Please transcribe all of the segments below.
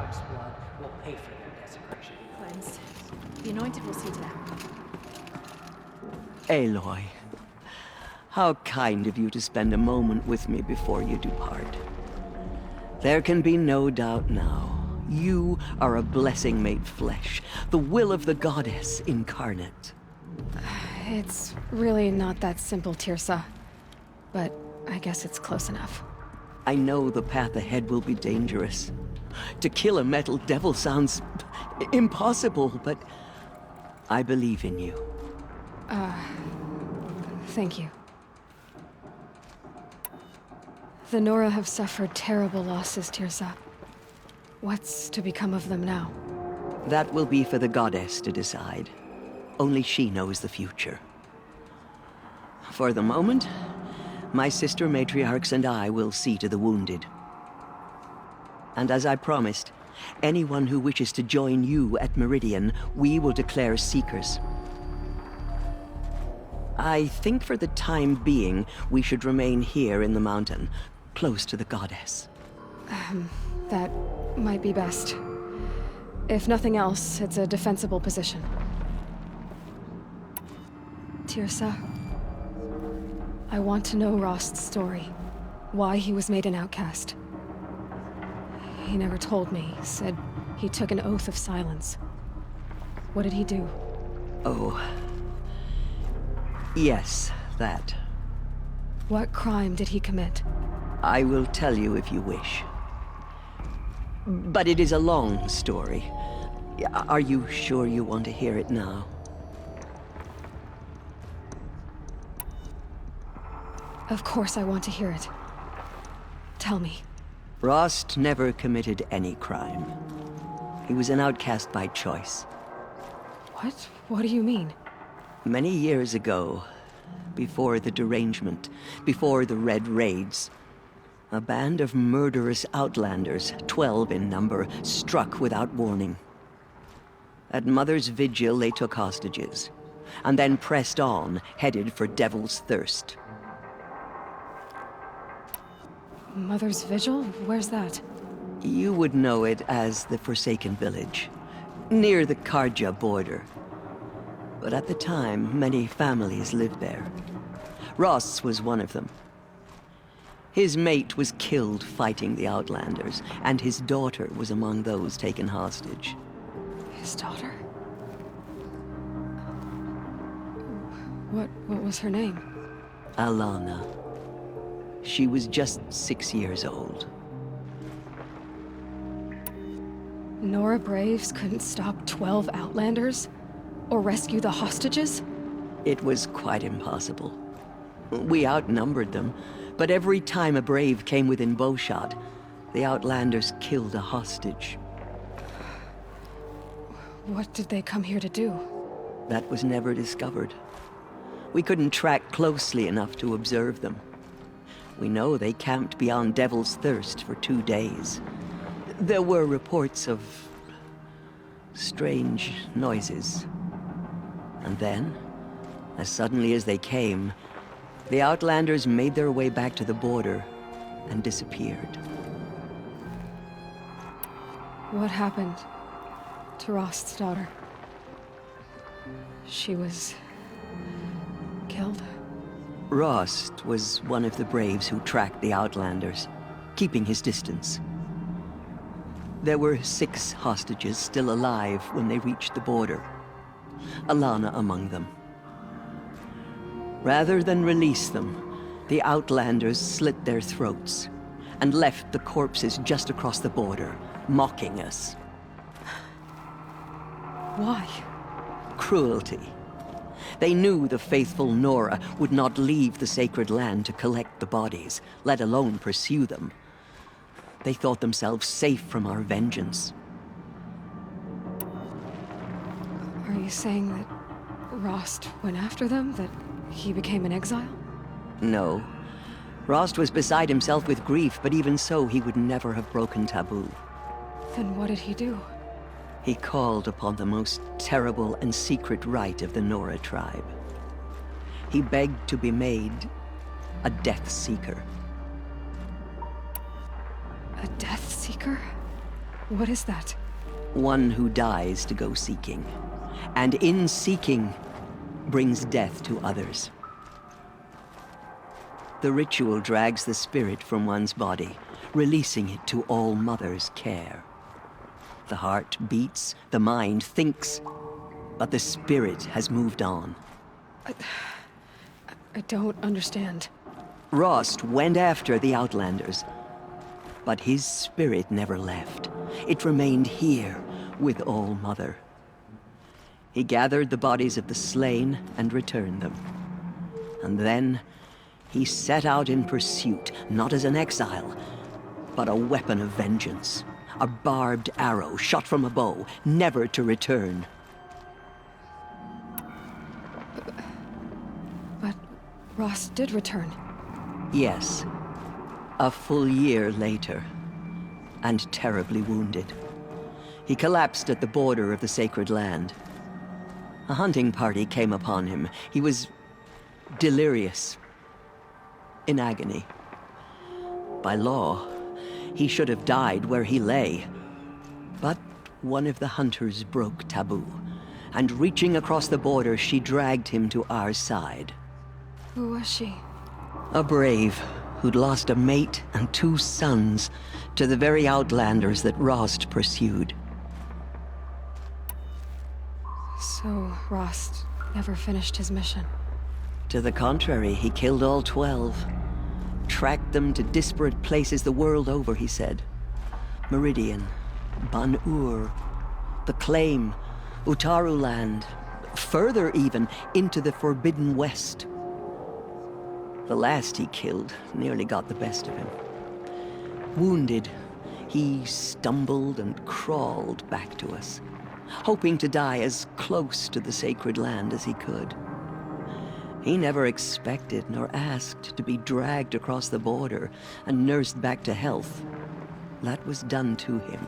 Sharp's blood will pay for their desecration. Cleansed. The Anointed will see to that. Aloy, how kind of you to spend a moment with me before you depart. There can be no doubt now. You are a blessing made flesh, the will of the goddess incarnate. It's really not that simple, Tirsa. But I guess it's close enough. I know the path ahead will be dangerous. To kill a metal devil sounds impossible, but I believe in you. Thank you. The Nora have suffered terrible losses, Tirsa. What's to become of them now? That will be for the goddess to decide. Only she knows the future. For the moment, my sister matriarchs and I will see to the wounded. And as I promised, anyone who wishes to join you at Meridian, we will declare seekers. I think for the time being, we should remain here in the mountain, close to the goddess. That might be best. If nothing else, it's a defensible position. Tirsa, I want to know Rost's story. Why he was made an outcast. He never told me. Said he took an oath of silence. What did he do? Oh. Yes, that. What crime did he commit? I will tell you if you wish. But it is a long story. Are you sure you want to hear it now? Of course I want to hear it. Tell me. Rost never committed any crime. He was an outcast by choice. What? What do you mean? Many years ago, before the derangement, before the Red Raids, a band of murderous outlanders, 12 in number, struck without warning. At Mother's Vigil, they took hostages, and then pressed on, headed for Devil's Thirst. Mother's Vigil? Where's that? You would know it as the Forsaken Village, near the Karja border. But at the time, many families lived there. Ross was one of them. His mate was killed fighting the Outlanders, and his daughter was among those taken hostage. His daughter? What was her name? Alana. She was just 6 years old. Nora Braves couldn't stop 12 Outlanders? Or rescue the hostages? It was quite impossible. We outnumbered them, but every time a Brave came within bowshot, the Outlanders killed a hostage. What did they come here to do? That was never discovered. We couldn't track closely enough to observe them. We know they camped beyond Devil's Thirst for 2 days. There were reports of strange noises. And then, as suddenly as they came, the Outlanders made their way back to the border and disappeared. What happened to Rost's daughter? She was killed? Rost was one of the Braves who tracked the Outlanders, keeping his distance. There were 6 hostages still alive when they reached the border. Alana among them. Rather than release them, the Outlanders slit their throats and left the corpses just across the border, mocking us. Why? Cruelty. They knew the faithful Nora would not leave the sacred land to collect the bodies, let alone pursue them. They thought themselves safe from our vengeance. Are you saying that Rost went after them? That he became an exile? No. Rost was beside himself with grief, but even so, he would never have broken taboo. Then what did he do? He called upon the most terrible and secret rite of the Nora tribe. He begged to be made a Death Seeker. A Death Seeker? What is that? One who dies to go seeking, and in seeking, brings death to others. The ritual drags the spirit from one's body, releasing it to All Mother's care. The heart beats, the mind thinks, but the spirit has moved on. I don't understand. Rost went after the Outlanders, but his spirit never left. It remained here with All Mother. He gathered the bodies of the slain and returned them. And then he set out in pursuit, not as an exile, but a weapon of vengeance. A barbed arrow shot from a bow, never to return. But Rost did return. Yes. A full year later, and terribly wounded. He collapsed at the border of the sacred land. A hunting party came upon him. He was delirious, in agony. By law, he should have died where he lay. But one of the hunters broke taboo, and reaching across the border, she dragged him to our side. Who was she? A brave who'd lost a mate and 2 sons to the very Outlanders that Rost pursued. So Rost never finished his mission. To the contrary, he killed all 12. Tracked them to disparate places the world over, he said. Meridian, Ban-Ur, the Claim, Utaru Land, further even, into the Forbidden West. The last he killed nearly got the best of him. Wounded, he stumbled and crawled back to us, hoping to die as close to the sacred land as he could. He never expected nor asked to be dragged across the border and nursed back to health. That was done to him,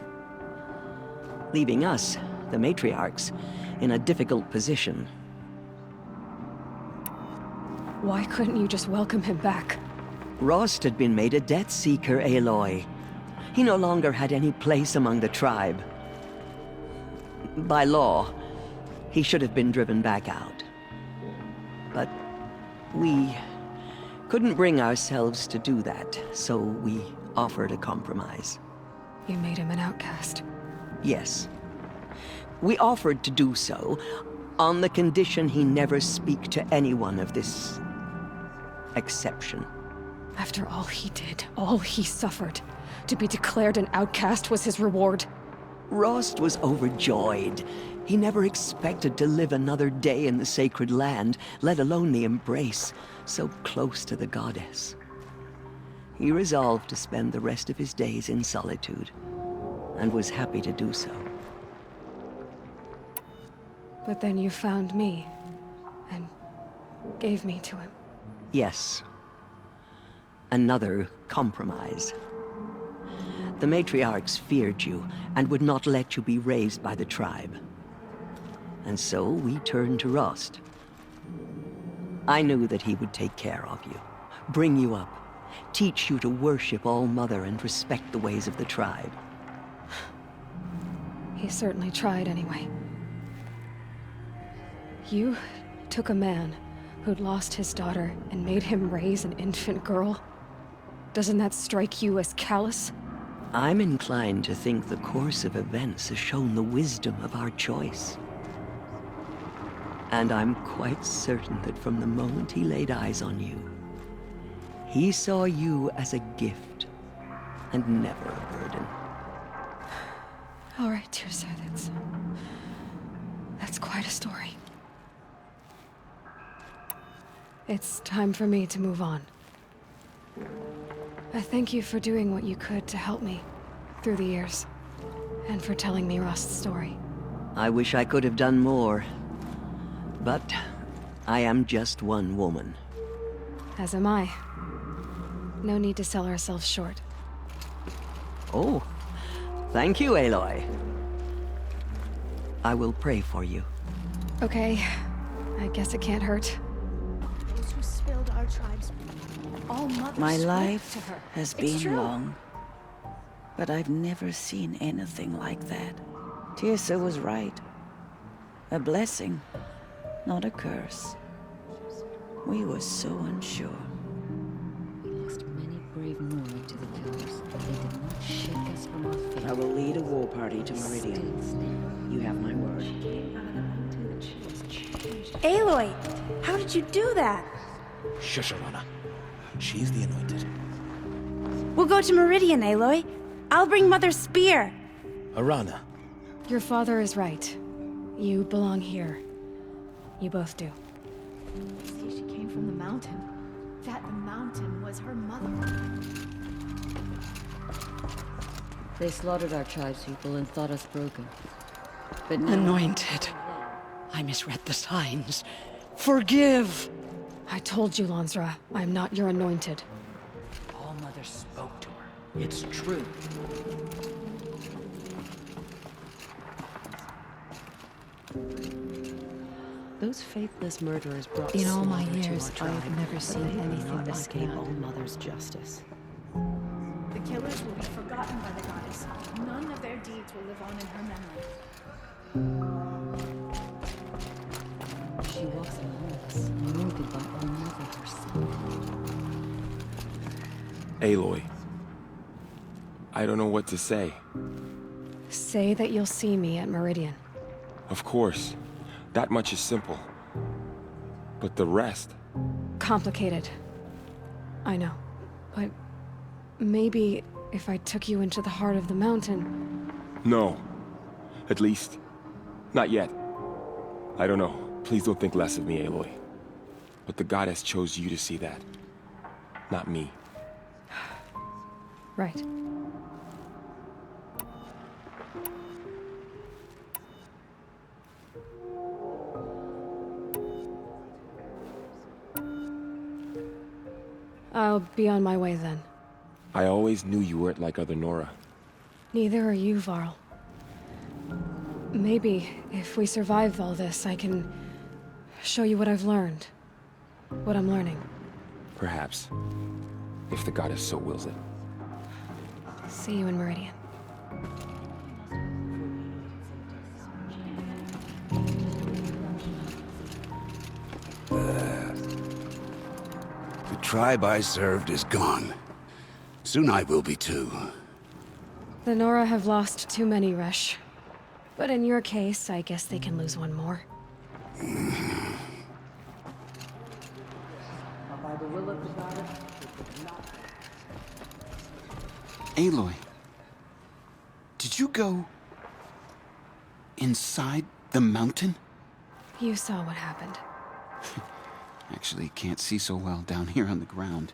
leaving us, the matriarchs, in a difficult position. Why couldn't you just welcome him back? Rost had been made a Death Seeker, Aloy. He no longer had any place among the tribe. By law, he should have been driven back out. But we couldn't bring ourselves to do that, so we offered a compromise. You made him an outcast. Yes. We offered to do so on the condition he never speak to anyone of this exception. After all he did, all he suffered, to be declared an outcast was his reward. Rost was overjoyed. He never expected to live another day in the sacred land, let alone the embrace, so close to the goddess. He resolved to spend the rest of his days in solitude, and was happy to do so. But then you found me, and gave me to him. Yes. Another compromise. The matriarchs feared you, and would not let you be raised by the tribe. And so we turned to Rost. I knew that he would take care of you, bring you up, teach you to worship All Mother and respect the ways of the tribe. He certainly tried anyway. You took a man who'd lost his daughter and made him raise an infant girl? Doesn't that strike you as callous? I'm inclined to think the course of events has shown the wisdom of our choice. And I'm quite certain that from the moment he laid eyes on you, he saw you as a gift, and never a burden. All right, Tirsa, that's quite a story. It's time for me to move on. I thank you for doing what you could to help me through the years, and for telling me Rost's story. I wish I could have done more, but I am just one woman. As am I. No need to sell ourselves short. Oh, thank you, Aloy. I will pray for you. Okay, I guess it can't hurt. Those who spilled our tribe's All Mother My spoke life to her. has It's been true. long. But I've never seen anything like that. Tirsa was right. A blessing, not a curse. We were so unsure. We lost many brave Nora to the killers, but they did not shake us from our faith. I will lead a war party to Meridian. You have my word. Aloy, how did you do that? Shush, Arana. She's the anointed. We'll go to Meridian, Aloy. I'll bring Mother's spear. Arana. Your father is right. You belong here. You both do. See, she came from the mountain. That mountain was her mother. They slaughtered our tribespeople and thought us broken. But now... Anointed. I misread the signs. Forgive! I told you, Lansra, I'm not your anointed. All Mother spoke to her. It's true. Those faithless murderers brought In all my slaughter to years, our tribe, I've never but seen they will anything not like escape that. All Mother's justice. The killers will be forgotten by the goddess. None of their deeds will live on in her memory. She walks among us, anointed by All Mother herself. Aloy. I don't know what to say. Say that you'll see me at Meridian. Of course. That much is simple. But the rest... Complicated. I know. But maybe if I took you into the heart of the mountain... No. At least, not yet. I don't know. Please don't think less of me, Aloy. But the goddess chose you to see that. Not me. Right. I'll be on my way then. I always knew you weren't like other Nora. Neither are you, Varl. Maybe, if we survive all this, I can show you what I've learned. What I'm learning. Perhaps. If the goddess so wills it. See you in Meridian. The tribe I served is gone. Soon I will be too. The Nora have lost too many, Resh. But in your case, I guess they can lose one more. Aloy, did you go inside the mountain? You saw what happened. Actually, can't see so well down here on the ground.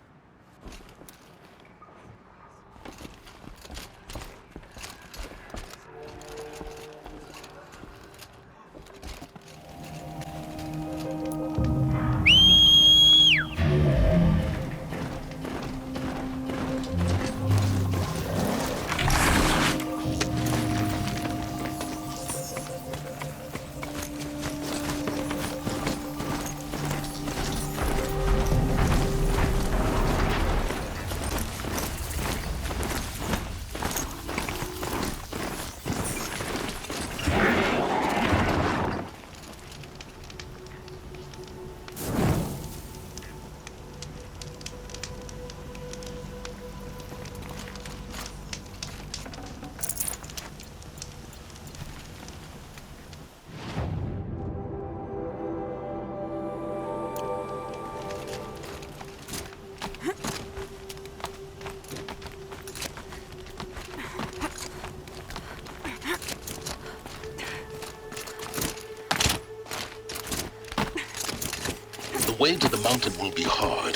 The way to the mountain will be hard.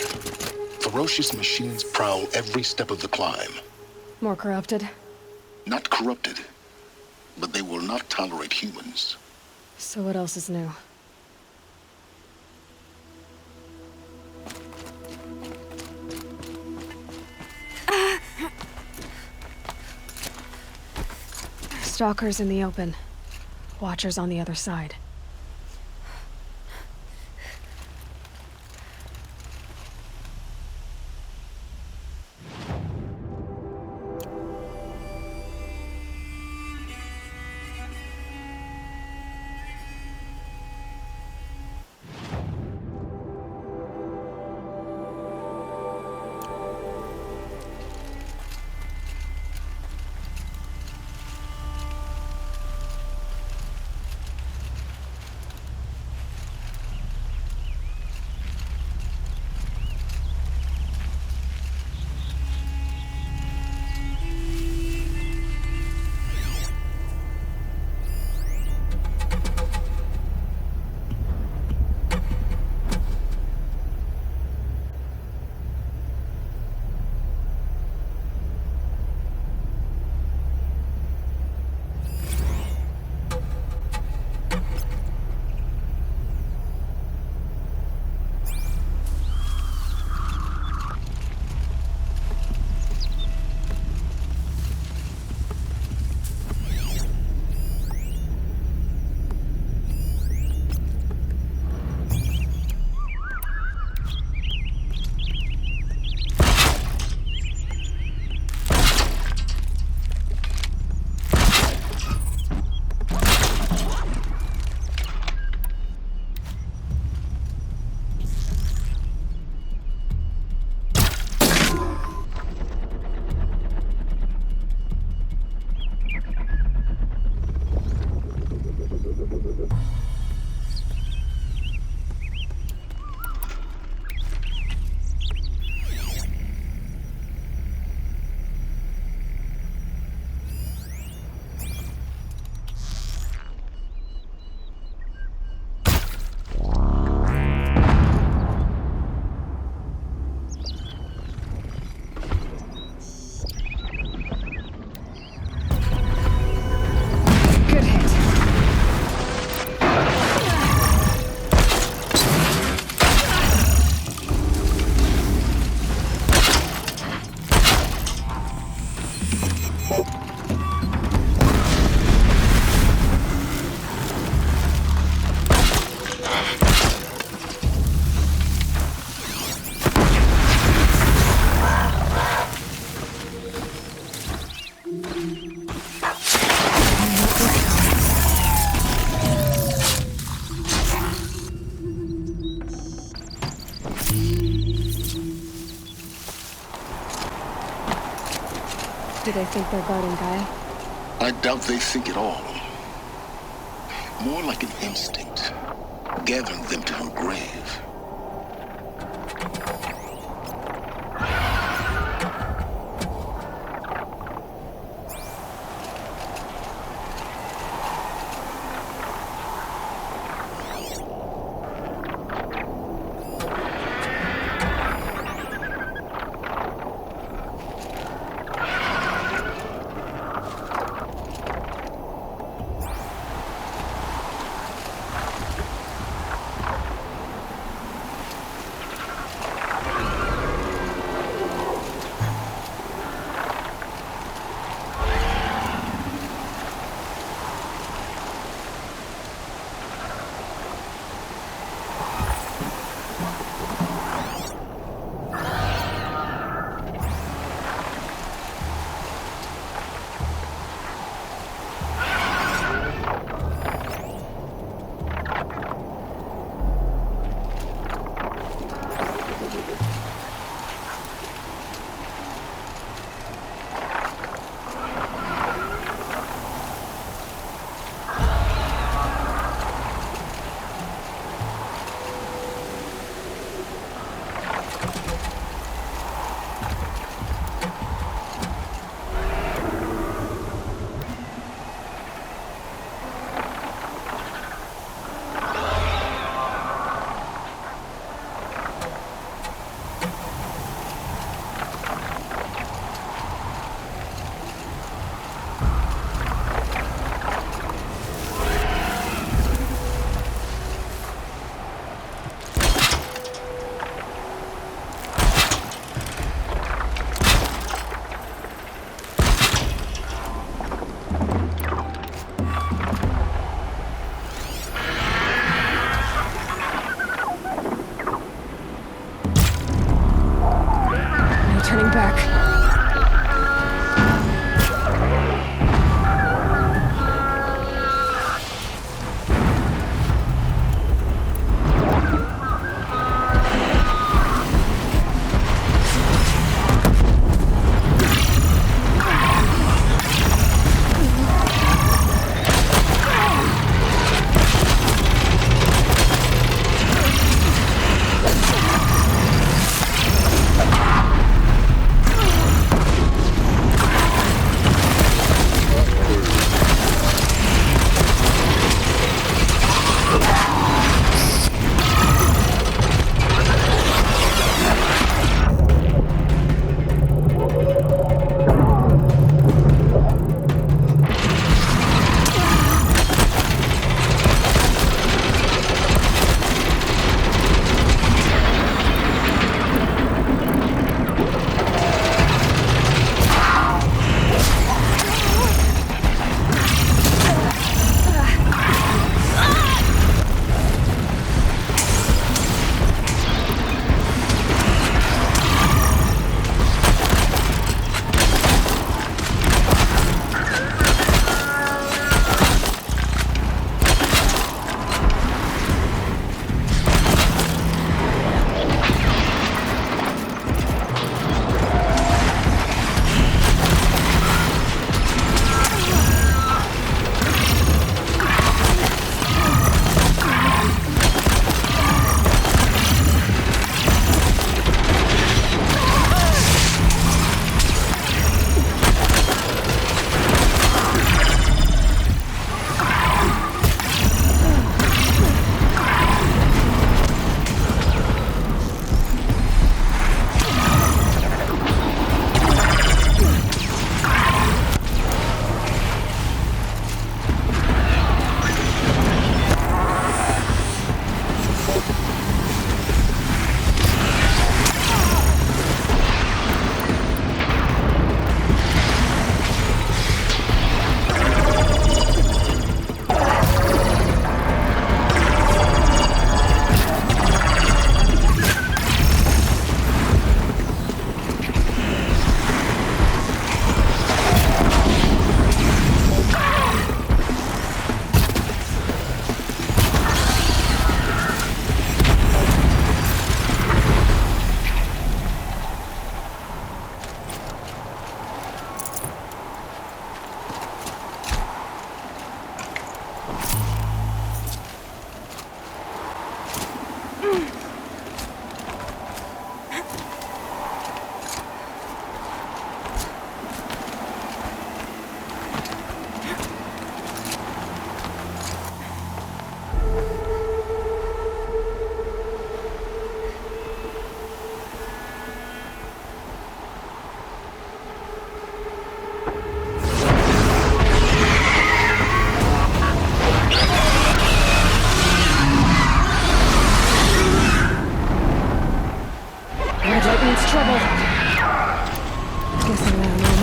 Ferocious machines prowl every step of the climb. More corrupted? Not corrupted, but they will not tolerate humans. So what else is new? Stalkers in the open. Watchers on the other side. Do they think they're guarding Gaia? I doubt they think at all. More like an instinct, gathering them to her grave.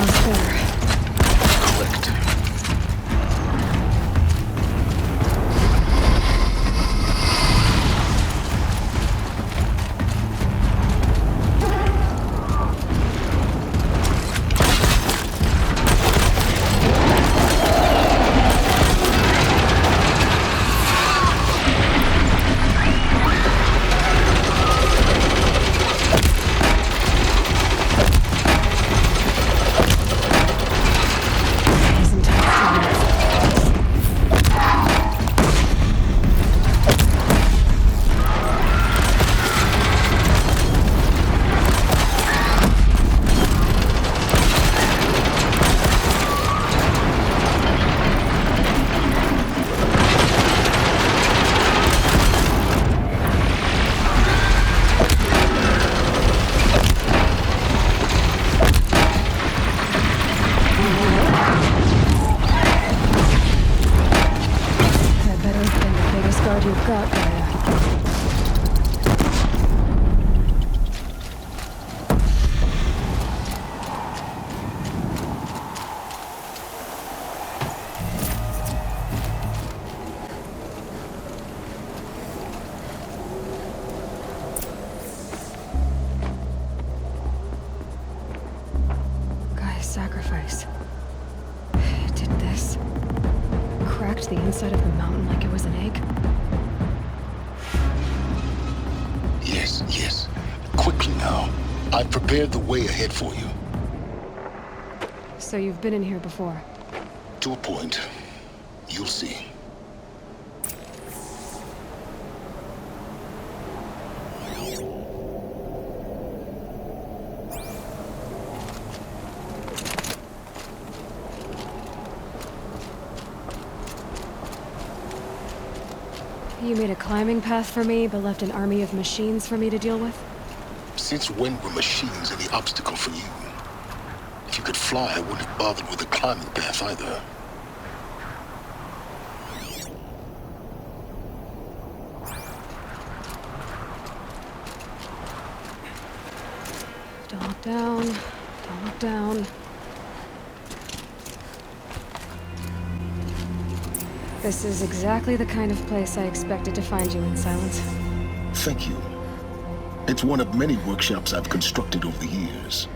Sounds fair. Correct. You've got, Gaia. Gaia's sacrifice. It did this. Cracked the inside of the mountain like it was an egg. Yes. Quickly now. I've prepared the way ahead for you. So you've been in here before? To a point. You'll see. You made a climbing path for me, but left an army of machines for me to deal with? Since when were machines any obstacle for you? If you could fly, I wouldn't have bothered with a climbing path either. Don't look down. Don't look down. This is exactly the kind of place I expected to find you in, Silence. Thank you. It's one of many workshops I've constructed over the years.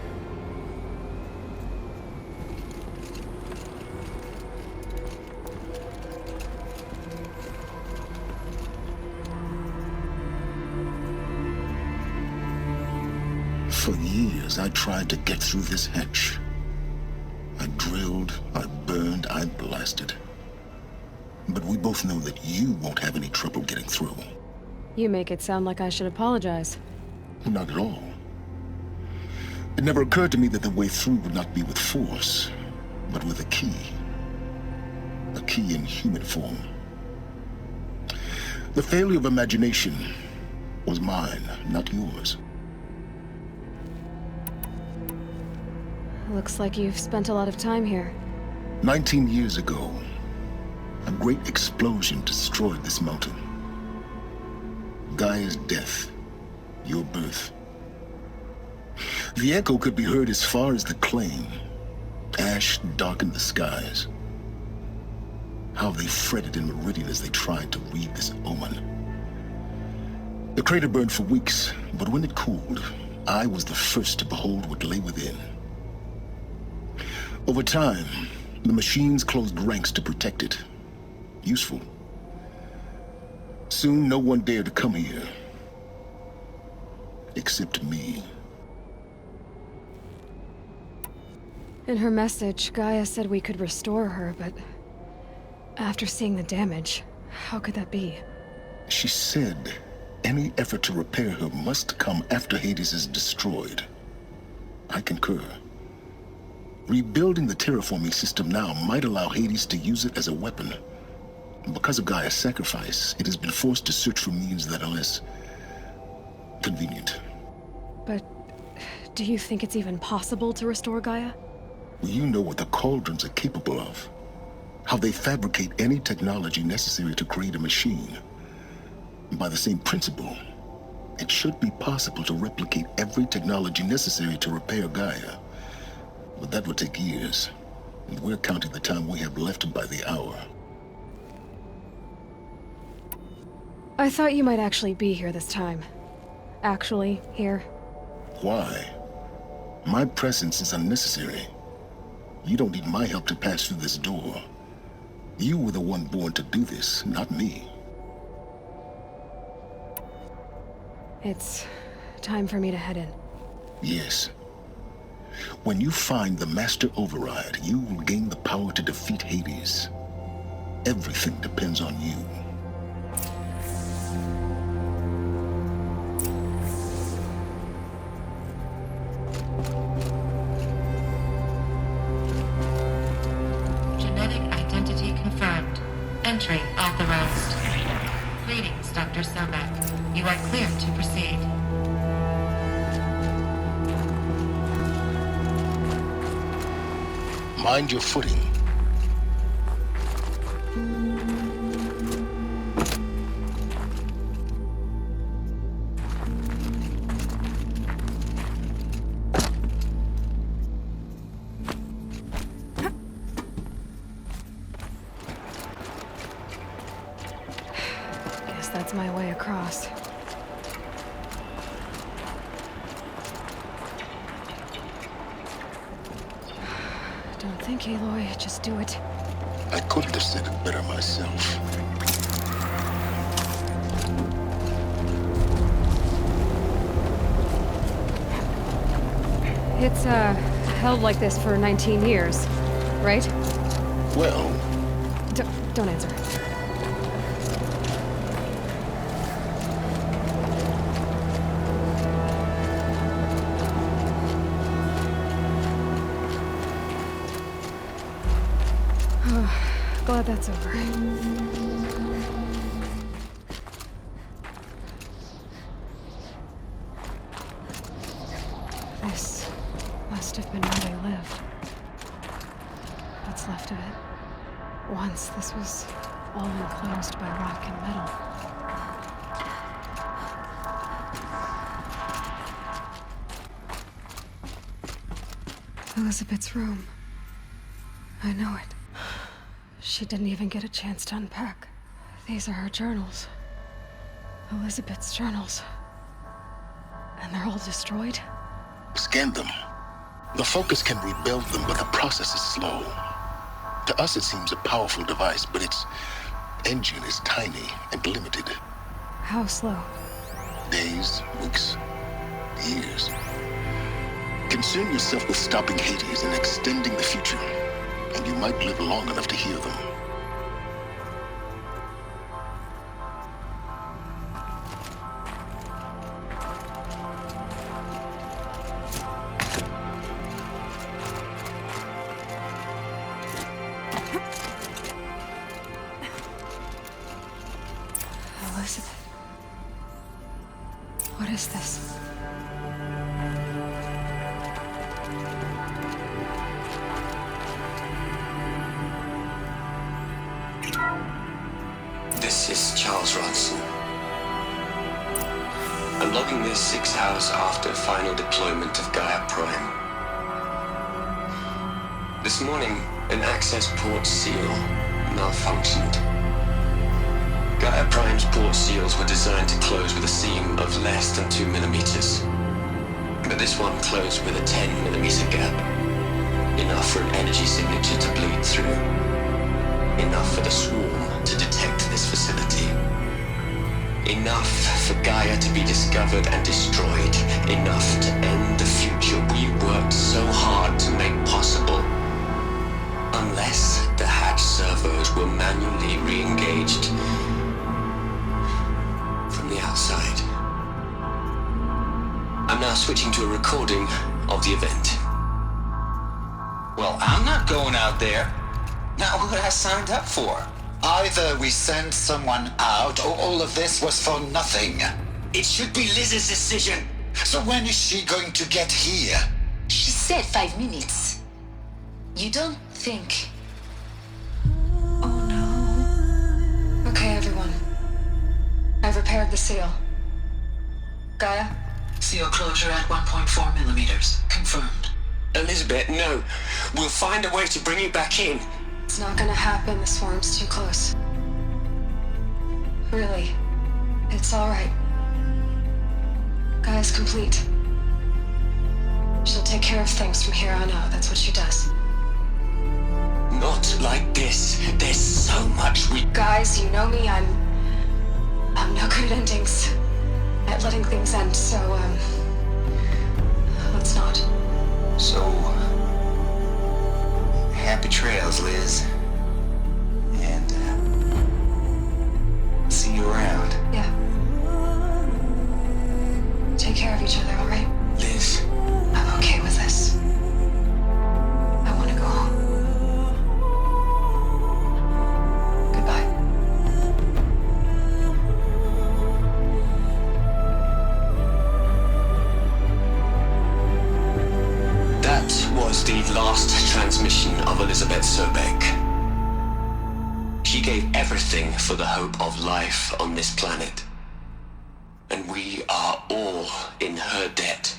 For years, I tried to get through this hatch. I drilled, I burned, I blasted. But we both know that you won't have any trouble getting through. You make it sound like I should apologize. Not at all. It never occurred to me that the way through would not be with force, but with a key. A key in human form. The failure of imagination was mine, not yours. Looks like you've spent a lot of time here. 19 years ago, a great explosion destroyed this mountain. Gaia's death, your birth. The echo could be heard as far as the claim. Ash darkened the skies. How they fretted in meridian as they tried to read this omen. The crater burned for weeks, but when it cooled, I was the first to behold what lay within. Over time, the machines closed ranks to protect it. Useful. Soon, no one dared to come here. Except me. In her message, Gaia said we could restore her, but after seeing the damage, how could that be? She said any effort to repair her must come after Hades is destroyed. I concur. Rebuilding the terraforming system now might allow Hades to use it as a weapon. Because of Gaia's sacrifice, it has been forced to search for means that are less convenient. But do you think it's even possible to restore Gaia? You know what the Cauldrons are capable of. How they fabricate any technology necessary to create a machine. By the same principle, it should be possible to replicate every technology necessary to repair Gaia. But that would take years. And we're counting the time we have left by the hour. I thought you might actually be here this time. Actually, here. Why? My presence is unnecessary. You don't need my help to pass through this door. You were the one born to do this, not me. It's time for me to head in. Yes. When you find the Master Override, you will gain the power to defeat Hades. Everything depends on you. Genetic identity confirmed. Entry authorized. Greetings, Dr. Sobek. You are cleared to proceed. Mind your footing. Guess that's my way across. Don't think, Aloy. Just do it. I couldn't have said it better myself. It's, held like this for 19 years, right? Well, Don't answer. Glad that's over. This must have been where they lived. What's left of it. Once this was all enclosed by rock and metal. Elizabeth's room. I know it. She didn't even get a chance to unpack. These are her journals. Elizabeth's journals. And they're all destroyed? scan them. The Focus can rebuild them, but the process is slow. To us, it seems a powerful device, but its engine is tiny and limited. How slow? Days, weeks, years. Concern yourself with stopping Hades and extending the future, and you might live long enough to hear them. Elizabeth. What is this? This is Charles Ronson. I'm logging this 6 hours after final deployment of Gaia Prime. This morning, an access port seal malfunctioned. Gaia Prime's port seals were designed to close with a seam of less than 2 millimeters. But this one closed with a 10 millimeter gap. Enough for an energy signature to bleed through. Enough for the swarm to detect this facility. Enough for Gaia to be discovered and destroyed. Enough to end the future we worked so hard to make possible. Unless the hatch servos were manually re-engaged from the outside. I'm now switching to a recording of the event. Well, I'm not going out there. Not what I signed up for. Either we send someone out, or all of this was for nothing. It should be Liz's decision. So when is she going to get here? She said 5 minutes. You don't think... Oh no. Okay, everyone. I've repaired the seal. Gaia? Seal closure at 1.4 millimeters. Confirmed. Elizabeth, no. We'll find a way to bring you back in. It's not gonna happen. The swarm's too close. Really. It's alright. Gaia's complete. She'll take care of things from here on out. That's what she does. Not like this. There's so much we... Guys, you know me. I'm no good at endings. At letting things end, so, let's not. So, happy trails, Liz. And, see you around. Yeah. Take care of each other, alright? Liz. I'm okay with this. I want to go home. Goodbye. That was the last transmission of Elizabeth Sobek. She gave everything for the hope of life on this planet. And we are all in her debt.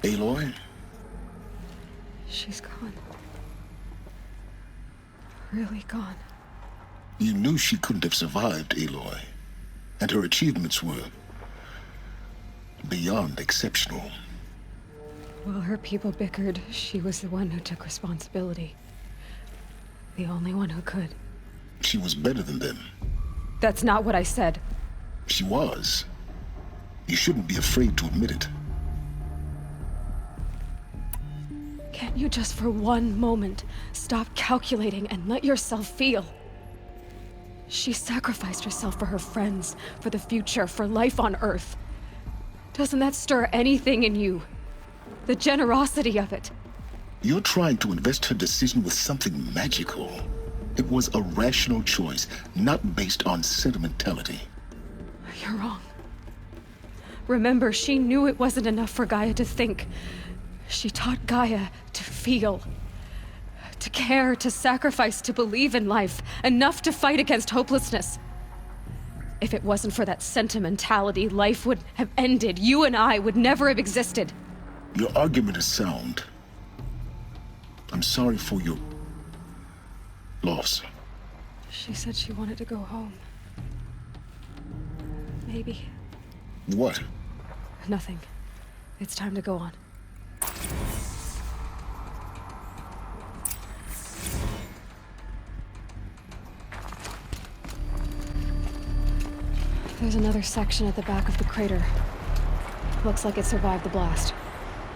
Aloy? She's gone. Really gone. You knew she couldn't have survived, Aloy. And her achievements were beyond exceptional. While her people bickered, she was the one who took responsibility. The only one who could. She was better than them. That's not what I said. She was. You shouldn't be afraid to admit it. Can't you just for one moment stop calculating and let yourself feel? She sacrificed herself for her friends, for the future, for life on Earth. Doesn't that stir anything in you? The generosity of it. You're trying to invest her decision with something magical. It was a rational choice, not based on sentimentality. You're wrong. Remember, she knew it wasn't enough for Gaia to think. She taught Gaia to feel. To care, to sacrifice, to believe in life. Enough to fight against hopelessness. If it wasn't for that sentimentality, life would have ended. You and I would never have existed. Your argument is sound. I'm sorry for your loss. She said she wanted to go home. Maybe. What? Nothing. It's time to go on. There's another section at the back of the crater. Looks like it survived the blast.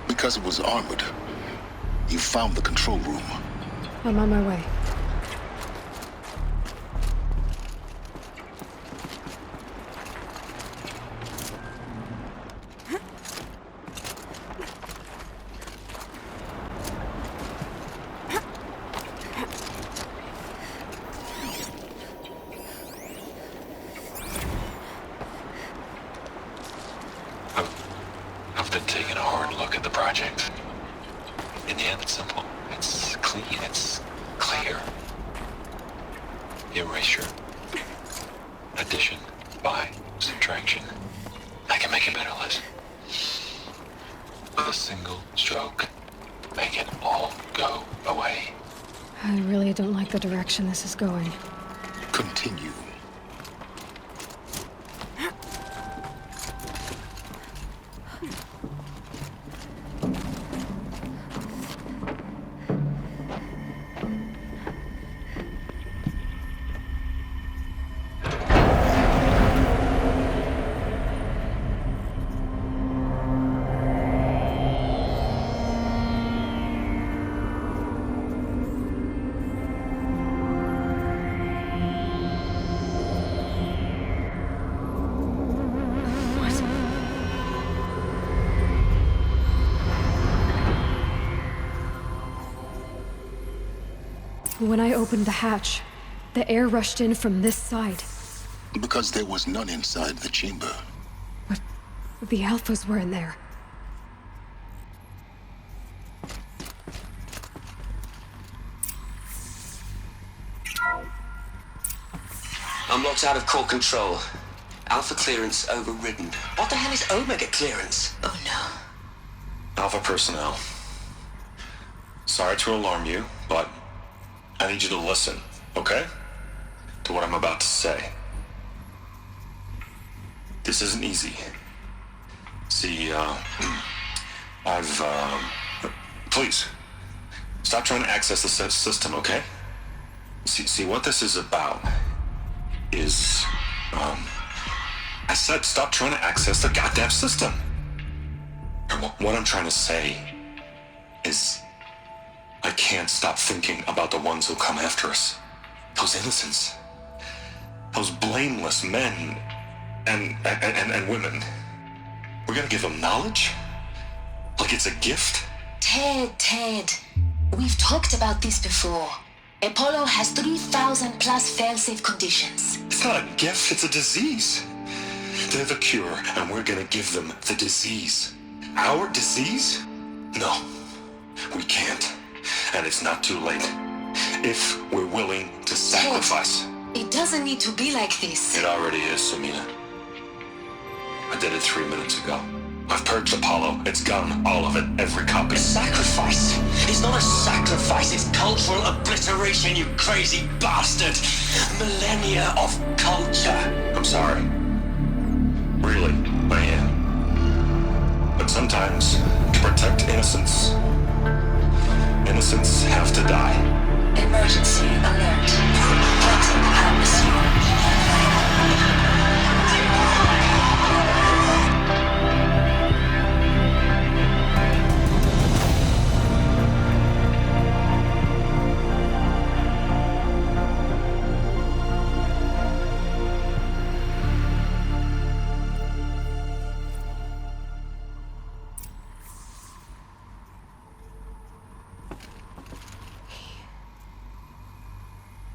Because it was armored. You found the control room. I'm on my way. I've been taking a hard look at the project. In the end, it's simple. It's clean. It's clear. Erasure. Addition. By. Subtraction. I can make it better, Liz. With a single stroke. Make it all go away. I really don't like the direction this is going. Continue. When I opened the hatch, the air rushed in from this side. Because there was none inside the chamber. But the Alphas were in there. I'm locked out of core control. Alpha clearance overridden. What the hell is Omega clearance? Oh no. Alpha personnel. Sorry to alarm you, but I need you to listen, okay? To what I'm about to say. This isn't easy. See, please, stop trying to access the system, okay? See, what this is about is, I said stop trying to access the goddamn system. And what I'm trying to say is, I can't stop thinking about the ones who come after us. Those innocents. Those blameless men and women. We're gonna give them knowledge? Like it's a gift? Ted. We've talked about this before. Apollo has 3,000 plus fail-safe conditions. It's not a gift, it's a disease. They're the cure, and we're gonna give them the disease. Our disease? No, we can't. And it's not too late. If we're willing to sacrifice. It doesn't need to be like this. It already is, Samina. I did it 3 minutes ago. I've purged Apollo. It's gone. All of it. Every copy. Sacrifice? It's not a sacrifice. It's cultural obliteration, you crazy bastard. Millennia of culture. I'm sorry. Really, I am. But sometimes, to protect innocence, innocents have to die. Emergency alert. Quantum atmosphere.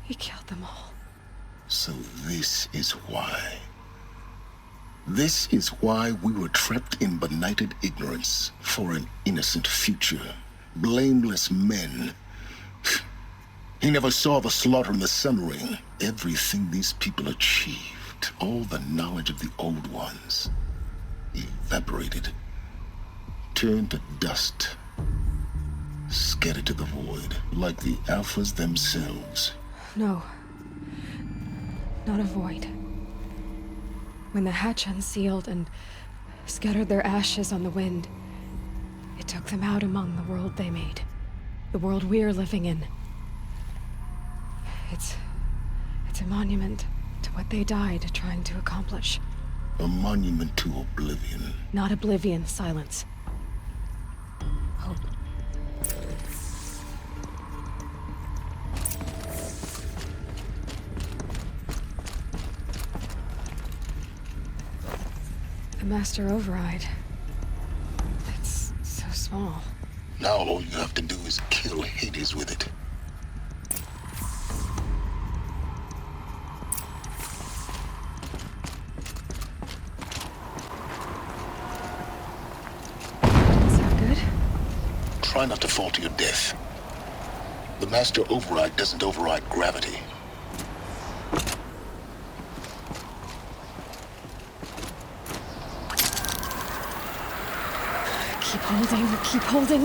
He killed them all. So this is why. This is why we were trapped in benighted ignorance for an innocent future. Blameless men. He never saw the slaughter in the Sun Ring. Everything these people achieved, all the knowledge of the old ones, evaporated, turned to dust, scattered to the void, like the Alphas themselves. No. Not a void. When the hatch unsealed and scattered their ashes on the wind, it took them out among the world they made. The world we're living in. It's a monument to what they died trying to accomplish. A monument to oblivion. Not oblivion, silence. Hope. The Master Override. It's so small. Now all you have to do is kill Hades with it. Is that good? Try not to fall to your death. The Master Override doesn't override gravity. Keep holding, keep holding.